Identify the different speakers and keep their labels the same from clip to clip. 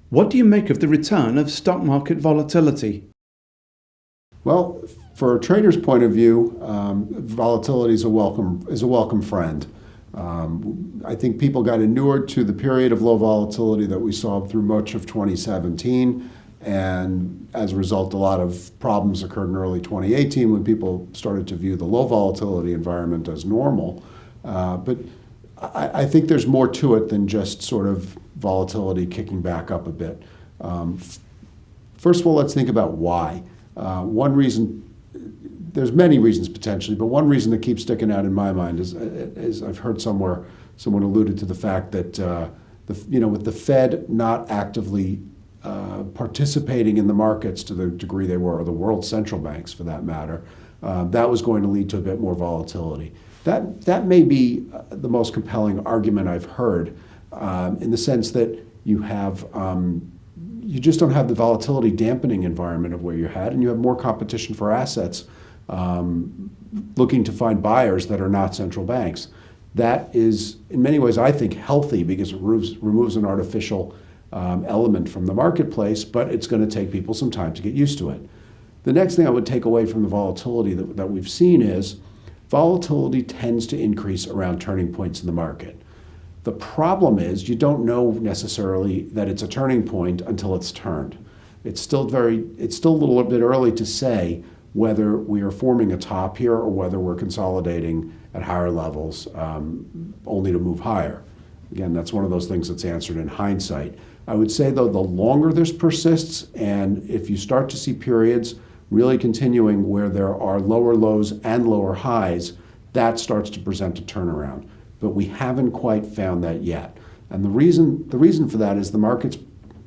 Speaker 1: What do you make of the return of stock market volatility?
Speaker 2: Well, for a trader's point of view, volatility is a welcome friend. I think people got inured to the period of low volatility that we saw through much of 2017, and as a result, a lot of problems occurred in early 2018 when people started to view the low volatility environment as normal. But I think there's more to it than just sort of volatility kicking back up a bit. First of all, let's think about why. One reason, there's many reasons potentially, but one reason that keeps sticking out in my mind is I've heard somewhere someone alluded to the fact that with the Fed not actively participating in the markets to the degree they were, or the world central banks for that matter, that was going to lead to a bit more volatility. That may be the most compelling argument I've heard, in the sense that you just don't have the volatility dampening environment of where you had, and you have more competition for assets looking to find buyers that are not central banks. That is, in many ways, I think, healthy because it removes an artificial element from the marketplace, but it's going to take people some time to get used to it. The next thing I would take away from the volatility that we've seen is volatility tends to increase around turning points in the market. The problem is you don't know necessarily that it's a turning point until it's turned. It's still a little bit early to say whether we are forming a top here or whether we're consolidating at higher levels only to move higher. Again, that's one of those things that's answered in hindsight. I would say, though, the longer this persists, and if you start to see periods really continuing where there are lower lows and lower highs, that starts to present a turnaround. But we haven't quite found that yet. And the reason for that is the market's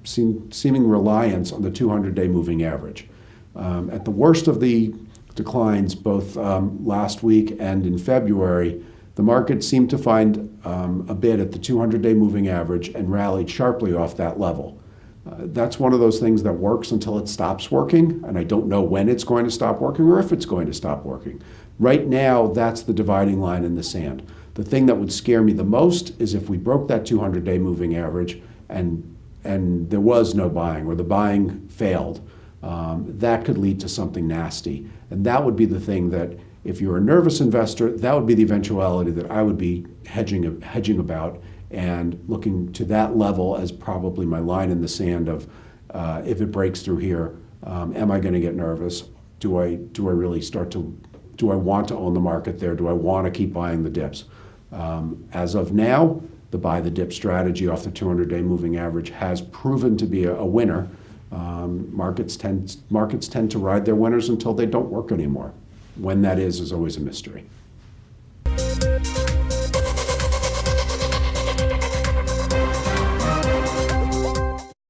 Speaker 2: seeming reliance on the 200-day moving average. At the worst of the declines, both last week and in February, the market seemed to find a bid at the 200-day moving average and rallied sharply off that level. That's one of those things that works until it stops working, and I don't know when it's going to stop working or if it's going to stop working. Right now, that's the dividing line in the sand. The thing that would scare me the most is if we broke that 200-day moving average and there was no buying, or the buying failed. That could lead to something nasty. And that would be the thing that, if you're a nervous investor, that would be the eventuality that I would be hedging about, and looking to that level as probably my line in the sand of, if it breaks through here, am I going to get nervous? Do I want to own the market there? Do I want to keep buying the dips? As of now, the buy the dip strategy off the 200-day moving average has proven to be a winner. Markets tend to ride their winners until they don't work anymore. When that is always a mystery.